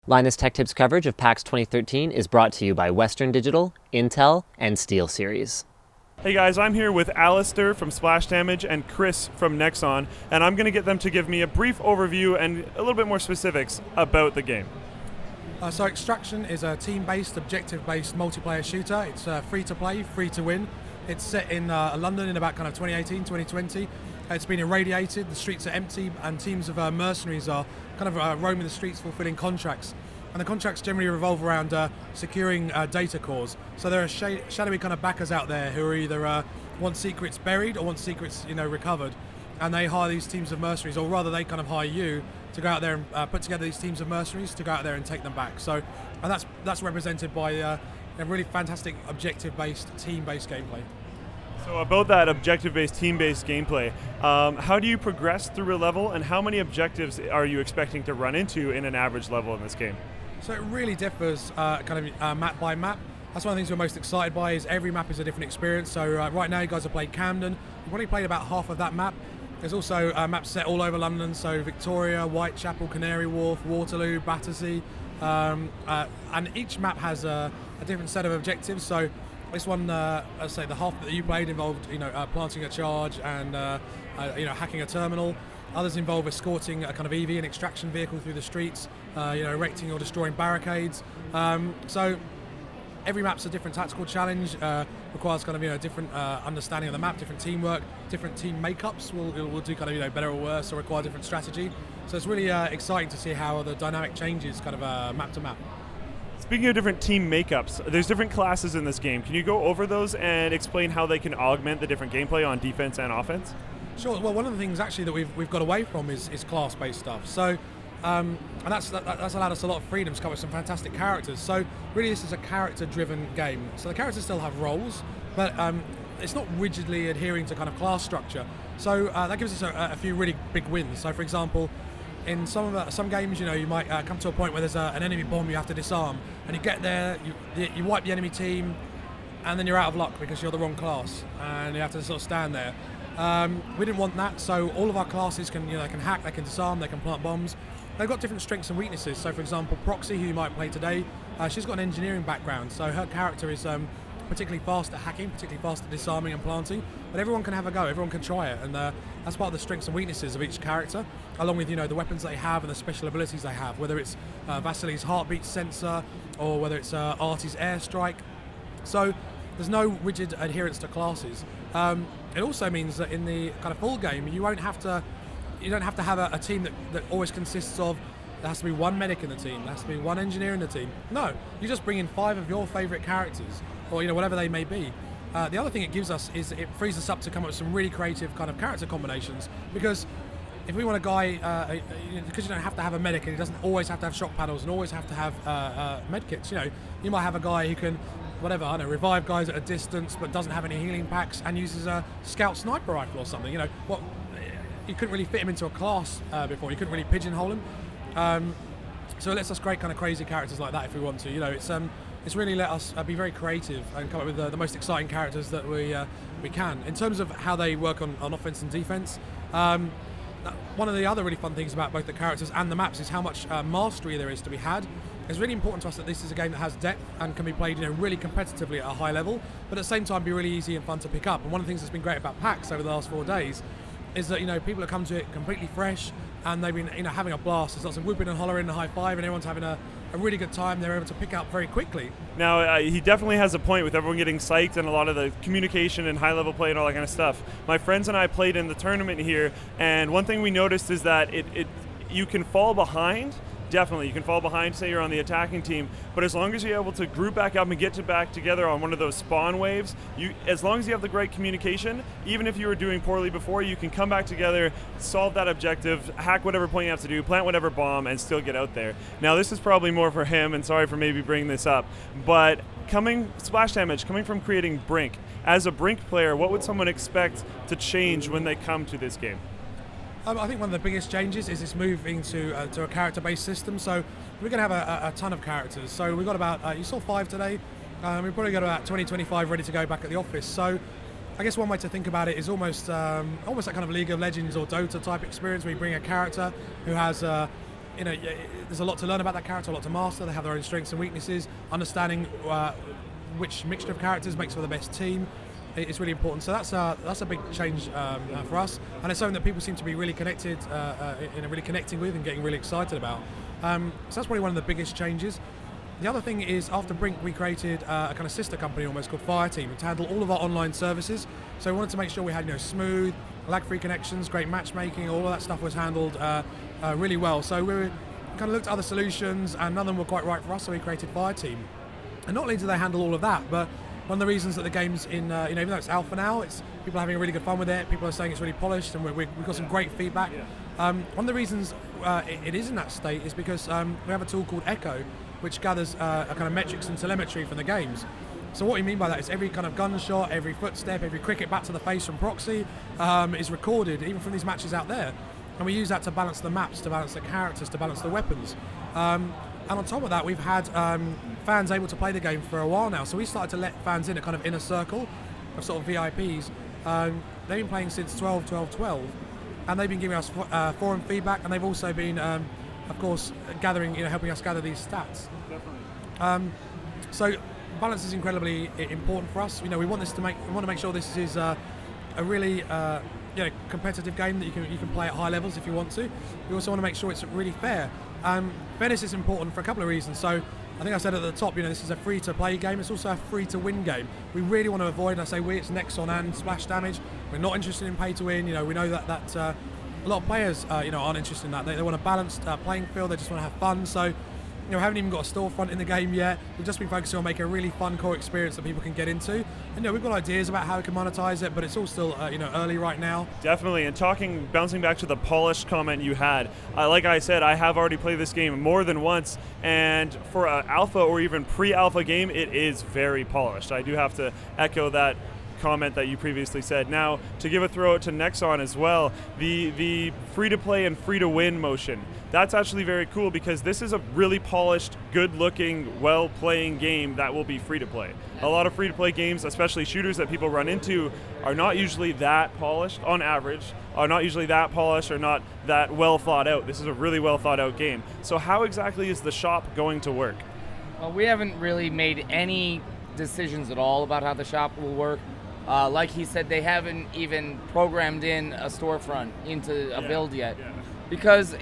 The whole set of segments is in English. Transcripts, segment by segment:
Linus Tech Tips coverage of PAX 2013 is brought to you by Western Digital, Intel, and SteelSeries. Hey guys, I'm here with Alistair from Splash Damage and Chris from Nexon, and I'm going to get them to give me a brief overview and a little bit more specifics about the game. So Extraction is a team-based, objective-based multiplayer shooter. It's free-to-play, free-to-win. It's set in London in about kind of 2018, 2020. It's been irradiated, the streets are empty, and teams of mercenaries are kind of roaming the streets fulfilling contracts. And the contracts generally revolve around securing data cores. So there are shadowy kind of backers out there who are either want secrets buried or want secrets, recovered. And they hire these teams of mercenaries, or rather they kind of hire you to go out there and put together these teams of mercenaries to go out there and take them back. So, and that's represented by a really fantastic objective-based, team-based gameplay. So about that objective-based, team-based gameplay, how do you progress through a level, and how many objectives are you expecting to run into in an average level in this game? So it really differs map by map. That's one of the things we're most excited by, is every map is a different experience. So right now you guys have played Camden. You've only played about half of that map. There's also maps set all over London, so Victoria, Whitechapel, Canary Wharf, Waterloo, Battersea, and each map has a different set of objectives. So this one, let's say the half that you played involved, planting a charge and hacking a terminal. Others involve escorting a kind of EV and extraction vehicle through the streets, erecting or destroying barricades. So every map's a different tactical challenge, requires kind of different understanding of the map, different teamwork, different team makeups will do kind of better or worse, or require different strategy. So it's really exciting to see how the dynamic changes kind of map to map. Speaking of different team makeups, there's different classes in this game. Can you go over those and explain how they can augment the different gameplay on defense and offense? Sure. Well, one of the things actually that we've got away from is class-based stuff. So, and that's allowed us a lot of freedom to come up with some fantastic characters. So, really, this is a character-driven game. So the characters still have roles, but it's not rigidly adhering to kind of class structure. So that gives us a few really big wins. So, for example, in some games, you might come to a point where there's an enemy bomb you have to disarm, and you get there, you wipe the enemy team, and then you're out of luck because you're the wrong class, and you have to sort of stand there. We didn't want that, so all of our classes can they can hack, they can disarm, they can plant bombs. They've got different strengths and weaknesses. So, for example, Proxy, who you might play today, she's got an engineering background, so her character is particularly fast at hacking, particularly fast at disarming and planting. But everyone can have a go, everyone can try it, and that's part of the strengths and weaknesses of each character, along with the weapons they have and the special abilities they have, whether it's Vasily's heartbeat sensor or whether it's Artie's airstrike. So there's no rigid adherence to classes. It also means that in the kind of full game, you don't have to have a team that always consists of, there has to be one medic in the team, there has to be one engineer in the team. No, you just bring in 5 of your favourite characters, or whatever they may be. The other thing it gives us is it frees us up to come up with some really creative kind of character combinations, because if we want a guy, because you don't have to have a medic, and he doesn't always have to have shock paddles and always have to have medkits. You might have a guy who can, revive guys at a distance but doesn't have any healing packs and uses a scout sniper rifle or something. You couldn't really fit him into a class before. You couldn't really pigeonhole him. So it lets us create kind of crazy characters like that if we want to. It's really let us be very creative and come up with the most exciting characters that we can. In terms of how they work on offense and defense, one of the other really fun things about both the characters and the maps is how much mastery there is to be had. It's really important to us that this is a game that has depth and can be played really competitively at a high level, but at the same time be really easy and fun to pick up. And one of the things that's been great about PAX over the last 4 days is that people have come to it completely fresh, and they've been having a blast. There's lots of whooping and hollering and high five, and everyone's having a really good time. They're able to pick up very quickly. Now, he definitely has a point with everyone getting psyched and a lot of the communication and high-level play and all that kind of stuff. My friends and I played in the tournament here, and one thing we noticed is that you can fall behind. Definitely, you can fall behind, say you're on the attacking team, but as long as you're able to group back up and get back together on one of those spawn waves, as long as you have the great communication, even if you were doing poorly before, you can come back together, solve that objective, hack whatever point you have to do, plant whatever bomb, and still get out there. Now, this is probably more for him, and sorry for maybe bringing this up, but Splash Damage, coming from creating Brink, as a Brink player, what would someone expect to change when they come to this game? I think one of the biggest changes is this move into a character-based system. So we're going to have a ton of characters. So we've got about, you saw 5 today, we've probably got about 20, 25 ready to go back at the office. So I guess one way to think about it is almost that kind of League of Legends or Dota type experience, where you bring a character who has there's a lot to learn about that character, a lot to master. They have their own strengths and weaknesses. Understanding which mixture of characters makes for the best team is really important. So that's a big change for us, and it's something that people seem to be really connected, really connecting with and getting really excited about. So that's probably one of the biggest changes. The other thing is, after Brink, we created a kind of sister company almost called Fireteam to handle all of our online services. So we wanted to make sure we had smooth, lag-free connections, great matchmaking, all of that stuff was handled really well. So we kind of looked at other solutions, and none of them were quite right for us. So we created Fireteam, and not only do they handle all of that, but one of the reasons that the game's in, even though it's alpha now, people are having really good fun with it. People are saying it's really polished, and we've got some great feedback. One of the reasons it is in that state is because we have a tool called Echo, which gathers a kind of metrics and telemetry from the games. So what we mean by that is every kind of gunshot, every footstep, every cricket bat to the face from proxy is recorded, even from these matches out there. And we use that to balance the maps, to balance the characters, to balance the weapons. And on top of that, we've had fans able to play the game for a while now. So we started to let fans in a kind of inner circle of sort of VIPs. They've been playing since 12/12/12, and they've been giving us forum feedback, and they've also been, of course, gathering, helping us gather these stats. Definitely. So balance is incredibly important for us. We want to make sure this is a really competitive game that you can play at high levels if you want to. We also want to make sure it's really fair. Fairness is important for a couple of reasons. So I think I said at the top, this is a free-to-play game. It's also a free-to-win game. We really want to avoid, and I say we, it's Nexon and Splash Damage. We're not interested in pay-to-win. We know that a lot of players, aren't interested in that. They want a balanced playing field. They just want to have fun. So, we haven't even got a storefront in the game yet. We've just been focusing on making a really fun core experience that people can get into. And we've got ideas about how we can monetize it, but it's all still early right now. Definitely. And bouncing back to the polished comment you had, like I said, I have already played this game more than once, and for an alpha or even pre-alpha game, it is very polished. I do have to echo that comment that you previously said. Now, to give a throw out to Nexon as well, the free-to-play and free-to-win motion, that's actually very cool because this is a really polished, good-looking, well-playing game that will be free-to-play. A lot of free-to-play games, especially shooters that people run into, are not usually that polished, on average, are not usually that polished or not that well thought out. This is a really well thought out game. So how exactly is the shop going to work? Well, we haven't really made any decisions at all about how the shop will work. Like he said, they haven't even programmed in a storefront into a build yet. Because,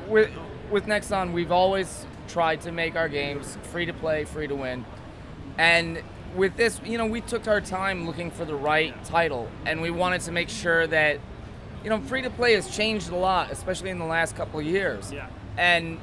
with Nexon, we've always tried to make our games free to play, free to win. And with this, we took our time looking for the right title, and we wanted to make sure that, free to play has changed a lot, especially in the last couple of years. Yeah. And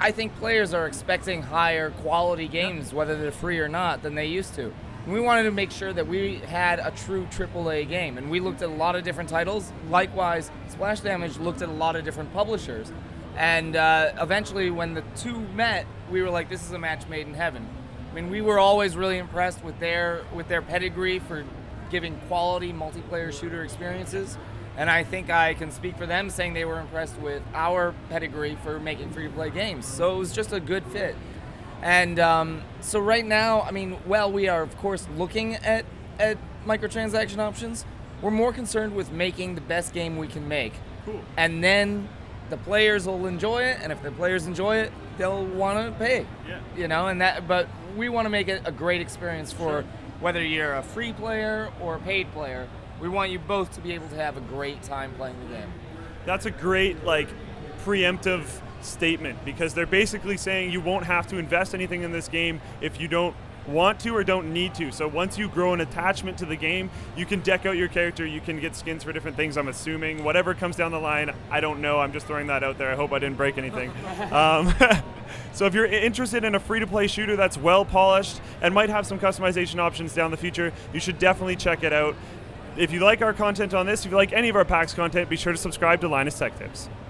I think players are expecting higher quality games, whether they're free or not, than they used to. And we wanted to make sure that we had a true AAA game, and we looked at a lot of different titles. Likewise, Splash Damage looked at a lot of different publishers. And eventually, when the two met, we were like, this is a match made in heaven. I mean, we were always really impressed with their pedigree for giving quality multiplayer shooter experiences. And I think I can speak for them saying they were impressed with our pedigree for making free-to-play games. So it was just a good fit. And so right now, we are, of course, looking at microtransaction options. We're more concerned with making the best game we can make. Cool. And then the players will enjoy it, and if the players enjoy it, they'll want to pay. Yeah. But we want to make it a great experience for whether you're a free player or a paid player. We want you both to be able to have a great time playing the game. That's a great, preemptive statement, because they're basically saying you won't have to invest anything in this game if you don't want to or don't need to. So once you grow an attachment to the game, you can deck out your character, you can get skins for different things, I'm assuming. Whatever comes down the line, I don't know, I'm just throwing that out there. I hope I didn't break anything. So if you're interested in a free-to-play shooter that's well polished and might have some customization options down the future, you should definitely check it out. If you like our content on this, if you like any of our PAX content, be sure to subscribe to Linus Tech Tips.